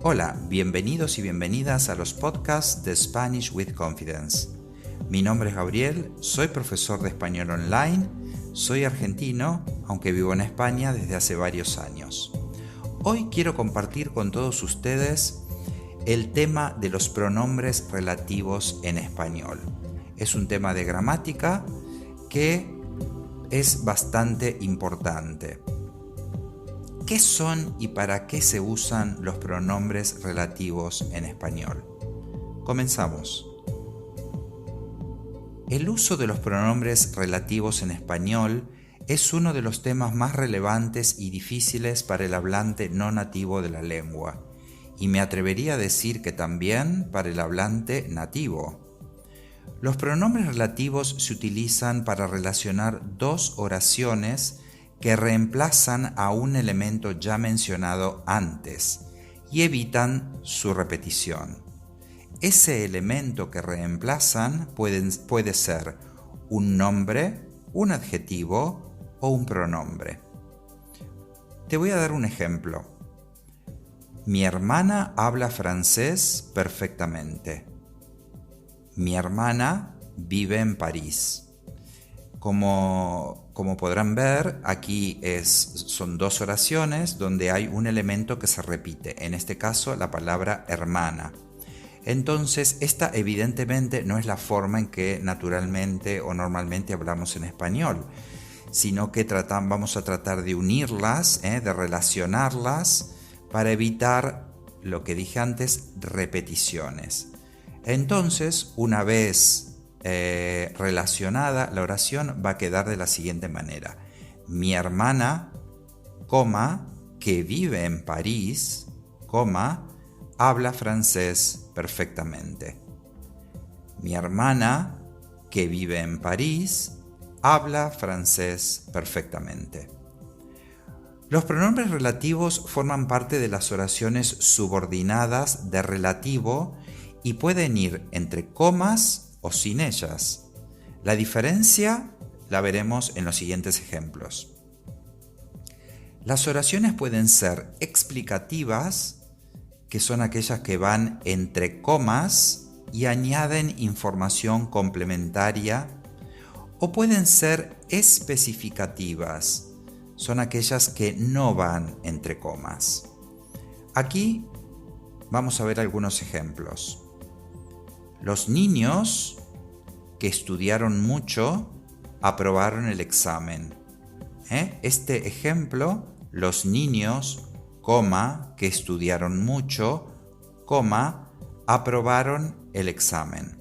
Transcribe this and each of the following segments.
Hola, bienvenidos y bienvenidas a los podcasts de Spanish with Confidence. Mi nombre es Gabriel, soy profesor de español online, soy argentino, aunque vivo en España desde hace varios años. Hoy quiero compartir con todos ustedes el tema de los pronombres relativos en español. Es un tema de gramática que es bastante importante. ¿Qué son y para qué se usan los pronombres relativos en español? Comenzamos. El uso de los pronombres relativos en español es uno de los temas más relevantes y difíciles para el hablante no nativo de la lengua, y me atrevería a decir que también para el hablante nativo. Los pronombres relativos se utilizan para relacionar dos oraciones que reemplazan a un elemento ya mencionado antes y evitan su repetición. Ese elemento que reemplazan puede ser un nombre, un adjetivo o un pronombre. Te voy a dar un ejemplo. Mi hermana habla francés perfectamente. Mi hermana vive en París. Como podrán ver, aquí son dos oraciones donde hay un elemento que se repite, en este caso la palabra hermana. Entonces, esta evidentemente no es la forma en que naturalmente o normalmente hablamos en español, sino que vamos a tratar de unirlas, de relacionarlas para evitar, lo que dije antes, repeticiones. Entonces, una vez relacionada, la oración va a quedar de la siguiente manera. Mi hermana, que vive en París, habla francés perfectamente. Mi hermana, que vive en París, habla francés perfectamente. Los pronombres relativos forman parte de las oraciones subordinadas de relativo y pueden ir entre comas o sin ellas. La diferencia la veremos en los siguientes ejemplos. Las oraciones pueden ser explicativas, que son aquellas que van entre comas y añaden información complementaria, o pueden ser especificativas, son aquellas que no van entre comas. Aquí vamos a ver algunos ejemplos. Los niños que estudiaron mucho aprobaron el examen. Este ejemplo, los niños, que estudiaron mucho, aprobaron el examen.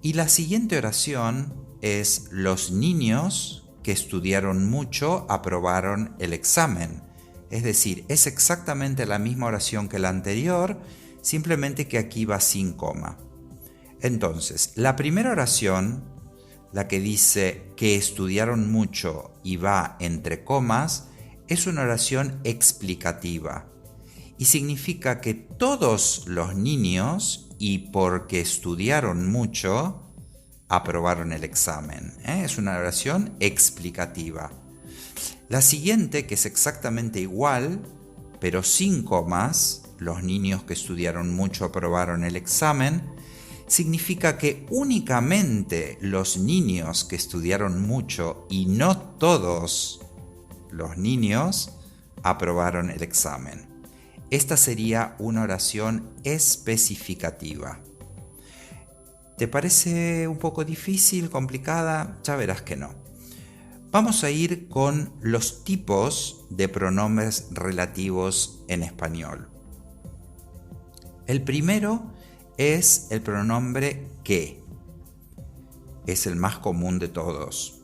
Y la siguiente oración es los niños que estudiaron mucho aprobaron el examen. Es decir, es exactamente la misma oración que la anterior, simplemente que aquí va sin coma. Entonces, la primera oración, la que dice que estudiaron mucho y va entre comas, es una oración explicativa y significa que todos los niños, y porque estudiaron mucho, aprobaron el examen. Es una oración explicativa. La siguiente, que es exactamente igual, pero sin comas, los niños que estudiaron mucho aprobaron el examen, significa que únicamente los niños que estudiaron mucho y no todos los niños aprobaron el examen. Esta sería una oración especificativa. ¿Te parece un poco difícil, complicada? Ya verás que no. Vamos a ir con los tipos de pronombres relativos en español. El primero es el pronombre que. Es el más común de todos.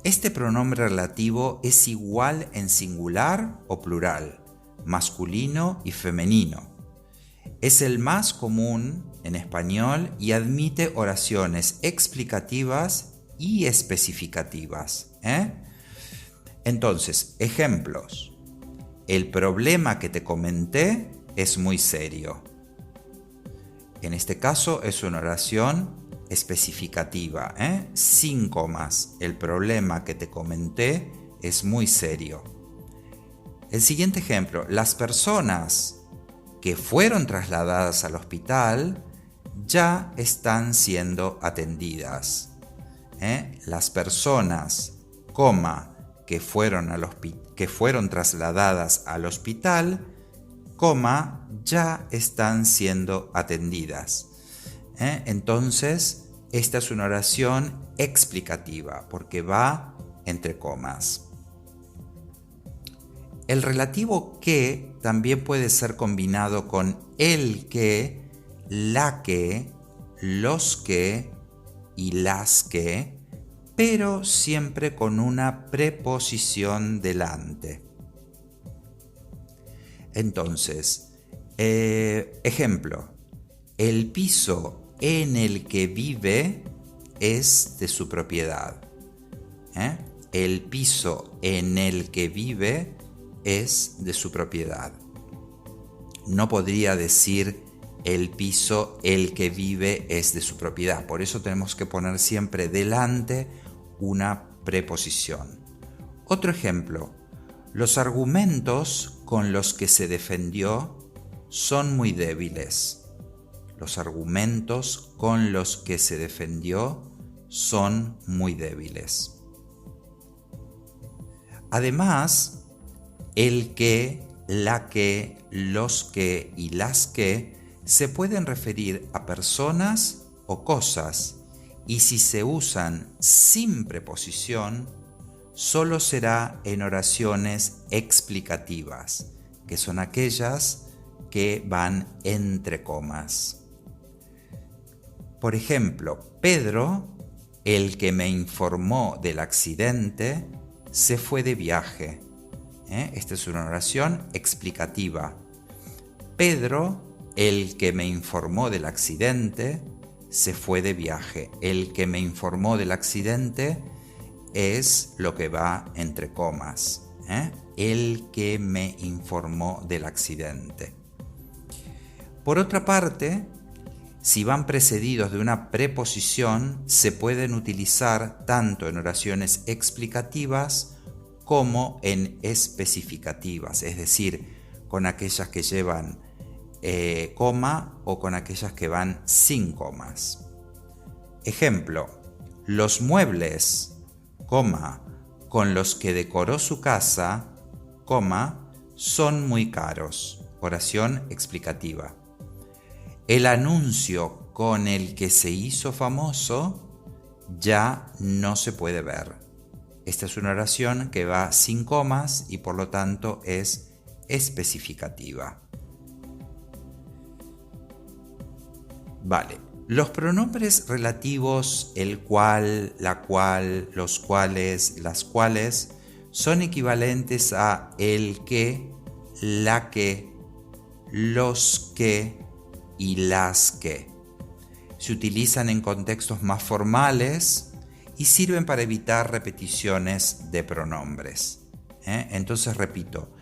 Este pronombre relativo es igual en singular o plural, masculino y femenino. Es el más común en español y admite oraciones explicativas y especificativas. Entonces, ejemplos. El problema que te comenté es muy serio. En este caso es una oración especificativa, sin comas. El problema que te comenté es muy serio. El siguiente ejemplo, las personas que fueron trasladadas al hospital ya están siendo atendidas. Las personas, que fueron trasladadas al hospital, ya están siendo atendidas. Entonces, esta es una oración explicativa porque va entre comas. El relativo que también puede ser combinado con el que, la que, los que y las que, pero siempre con una preposición delante. Entonces, ejemplo, el piso en el que vive es de su propiedad. El piso en el que vive es de su propiedad. No podría decir el piso el que vive es de su propiedad. Por eso tenemos que poner siempre delante una preposición. Otro ejemplo, los argumentos con los que se defendió son muy débiles. Los argumentos con los que se defendió son muy débiles. Además, el que, la que, los que y las que se pueden referir a personas o cosas, y si se usan sin preposición, solo será en oraciones explicativas, que son aquellas que van entre comas. Por ejemplo, Pedro, el que me informó del accidente, se fue de viaje. Esta es una oración explicativa. Pedro, el que me informó del accidente, se fue de viaje. El que me informó del accidente es lo que va entre comas. El que me informó del accidente. Por otra parte, si van precedidos de una preposición, se pueden utilizar tanto en oraciones explicativas como en especificativas, es decir, con aquellas que llevan coma o con aquellas que van sin comas. Ejemplo, los muebles, con los que decoró su casa, son muy caros. Oración explicativa. El anuncio con el que se hizo famoso ya no se puede ver. Esta es una oración que va sin comas y por lo tanto es especificativa. Vale, los pronombres relativos el cual, la cual, los cuales, las cuales son equivalentes a el que, la que, los que y las que. Se utilizan en contextos más formales y sirven para evitar repeticiones de pronombres. Entonces repito,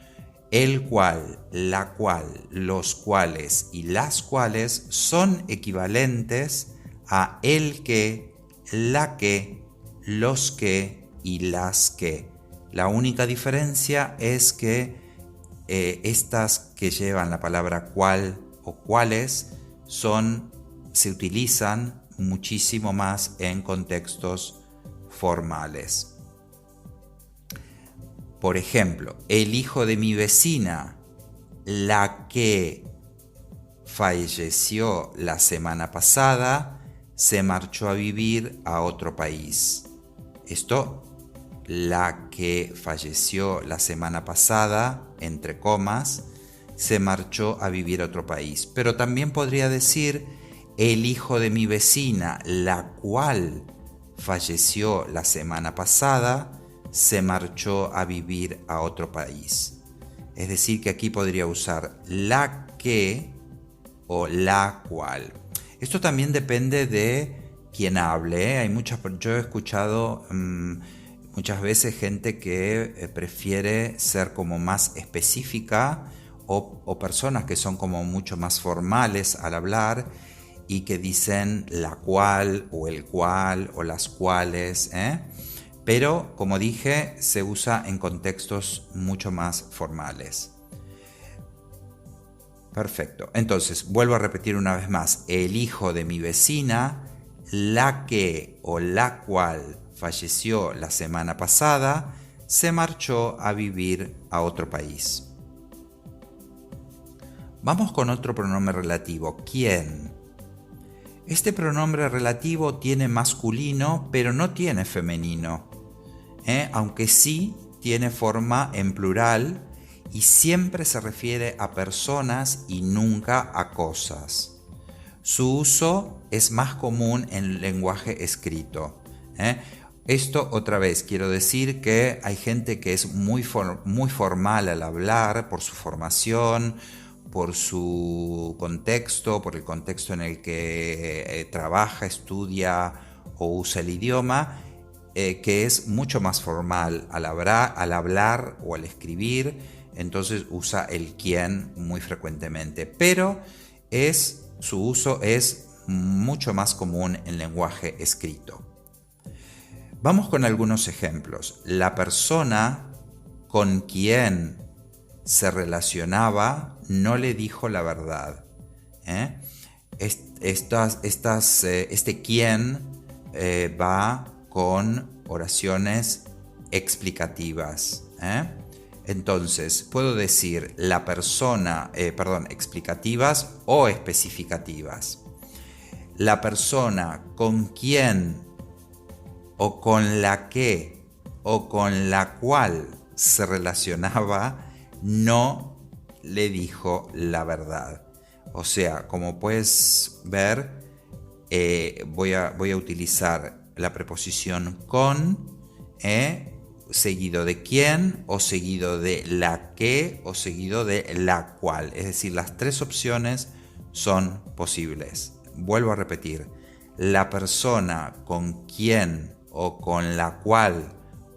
el cual, la cual, los cuales y las cuales son equivalentes a el que, la que, los que y las que. La única diferencia es que estas que llevan la palabra cual o cuales se utilizan muchísimo más en contextos formales. Por ejemplo, el hijo de mi vecina, la que falleció la semana pasada, se marchó a vivir a otro país. Esto, la que falleció la semana pasada, entre comas, se marchó a vivir a otro país. Pero también podría decir el hijo de mi vecina, la cual falleció la semana pasada, se marchó a vivir a otro país. Es decir, que aquí podría usar la que o la cual. Esto también depende de quien hable. Yo he escuchado muchas veces gente que prefiere ser como más específica o personas que son como mucho más formales al hablar y que dicen la cual o el cual o las cuales, pero como dije, se usa en contextos mucho más formales. Perfecto. Entonces, vuelvo a repetir una vez más. El hijo de mi vecina, la que o la cual falleció la semana pasada, se marchó a vivir a otro país. Vamos con otro pronombre relativo, quién. Este pronombre relativo tiene masculino, pero no tiene femenino, aunque sí tiene forma en plural y siempre se refiere a personas y nunca a cosas. Su uso es más común en el lenguaje escrito. Esto otra vez quiero decir que hay gente que es muy formal al hablar por su formación, por su contexto, por el contexto en el que trabaja, estudia o usa el idioma, que es mucho más formal al hablar o al escribir, entonces usa el quién muy frecuentemente, pero su uso es mucho más común en lenguaje escrito. Vamos con algunos ejemplos. La persona con quien se relacionaba no le dijo la verdad. Este quién va con oraciones explicativas. Entonces, puedo decir explicativas o especificativas. La persona con quien o con la que o con la cual se relacionaba no le dijo la verdad. O sea, como puedes ver, voy a utilizar la preposición con, seguido de quién, o seguido de la que, o seguido de la cual. Es decir, las tres opciones son posibles. Vuelvo a repetir. La persona con quien o con la cual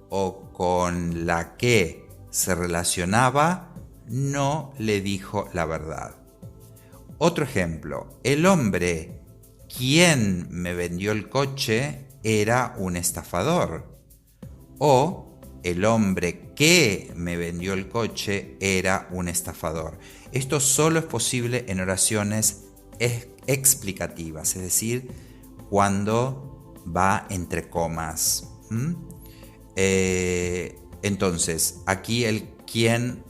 o con la que se relacionaba no le dijo la verdad. Otro ejemplo, el hombre quien me vendió el coche era un estafador. O el hombre que me vendió el coche era un estafador. Esto solo es posible en oraciones explicativas, es decir, cuando va entre comas. Entonces, aquí el quién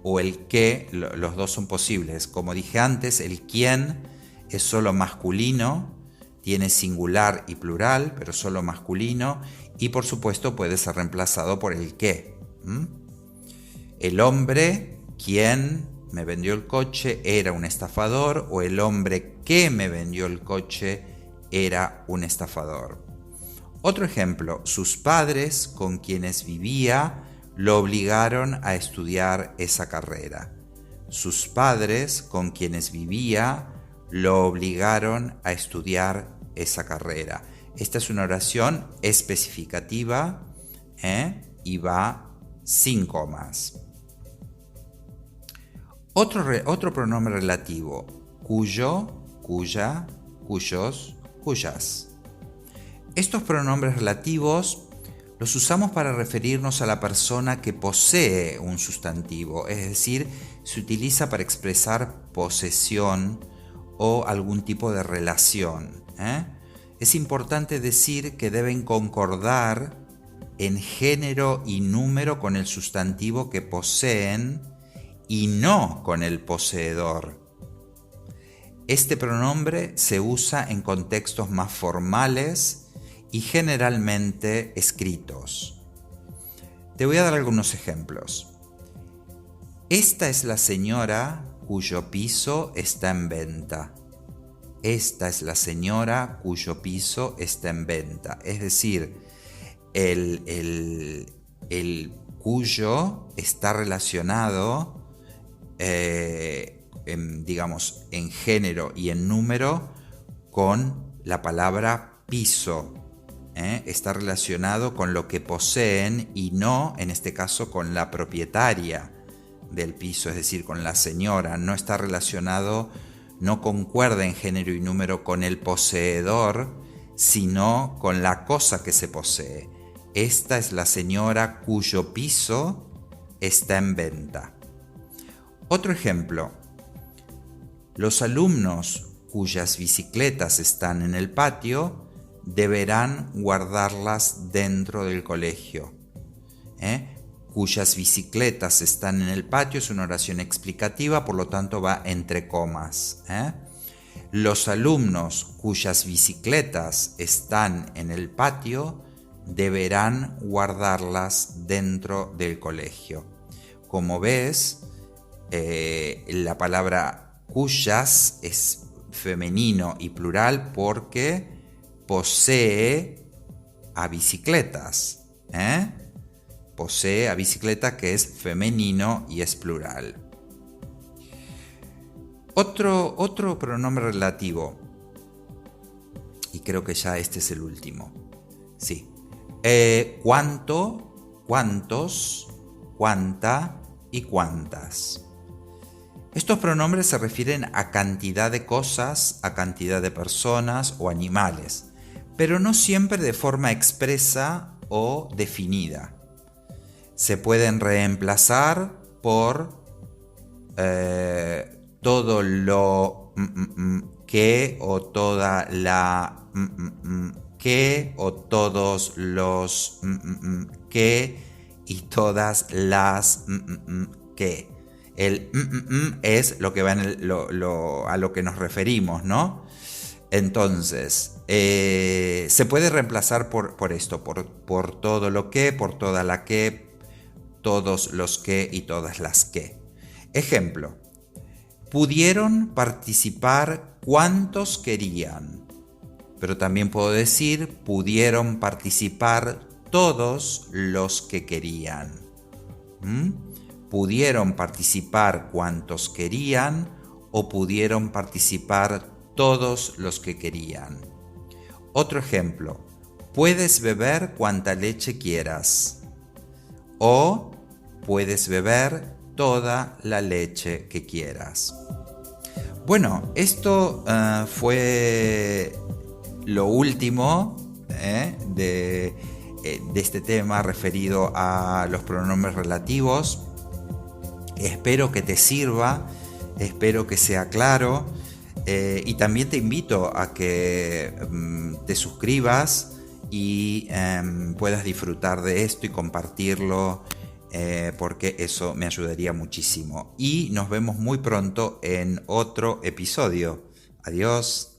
o el que, los dos son posibles. Como dije antes, el quién es solo masculino, tiene singular y plural, pero solo masculino, y por supuesto puede ser reemplazado por el que. El hombre, quien me vendió el coche, era un estafador, o el hombre que me vendió el coche era un estafador. Otro ejemplo, sus padres con quienes vivía lo obligaron a estudiar esa carrera. Sus padres con quienes vivía lo obligaron a estudiar esa carrera. Esta es una oración especificativa y va sin comas. Otro pronombre relativo, cuyo, cuya, cuyos, cuyas. Estos pronombres relativos los usamos para referirnos a la persona que posee un sustantivo, es decir, se utiliza para expresar posesión o algún tipo de relación. Es importante decir que deben concordar en género y número con el sustantivo que poseen y no con el poseedor. Este pronombre se usa en contextos más formales y generalmente escritos. Te voy a dar algunos ejemplos. Esta es la señora cuyo piso está en venta. Esta es la señora cuyo piso está en venta. Es decir, el cuyo está relacionado, en género y en número con la palabra piso. Está relacionado con lo que poseen y no, en este caso, con la propietaria del piso, es decir, con la señora. No está relacionado, no concuerda en género y número con el poseedor, sino con la cosa que se posee. Esta es la señora cuyo piso está en venta. Otro ejemplo. Los alumnos cuyas bicicletas están en el patio deberán guardarlas dentro del colegio. Cuyas bicicletas están en el patio es una oración explicativa, por lo tanto va entre comas. Los alumnos cuyas bicicletas están en el patio deberán guardarlas dentro del colegio. Como ves, la palabra cuyas es femenino y plural porque posee a bicicletas. Posee a bicicleta, que es femenino y es plural. Otro pronombre relativo, y creo que ya este es el último. Sí. Cuánto, cuántos, cuánta y cuántas. Estos pronombres se refieren a cantidad de cosas, a cantidad de personas o animales, pero no siempre de forma expresa o definida. Se pueden reemplazar por todo lo que o toda la que o todos los que y todas las que. El es lo que va a lo que nos referimos, ¿no? Entonces, se puede reemplazar por esto, por todo lo que, por toda la que, todos los que y todas las que. Ejemplo, pudieron participar cuantos querían, pero también puedo decir pudieron participar todos los que querían. Pudieron participar cuantos querían o pudieron participar todos los que querían. Otro ejemplo, puedes beber cuanta leche quieras o puedes beber toda la leche que quieras. Bueno, esto fue lo último de este tema referido a los pronombres relativos. Espero que te sirva, espero que sea claro y también te invito a que te suscribas y puedas disfrutar de esto y compartirlo porque eso me ayudaría muchísimo. Y nos vemos muy pronto en otro episodio. Adiós.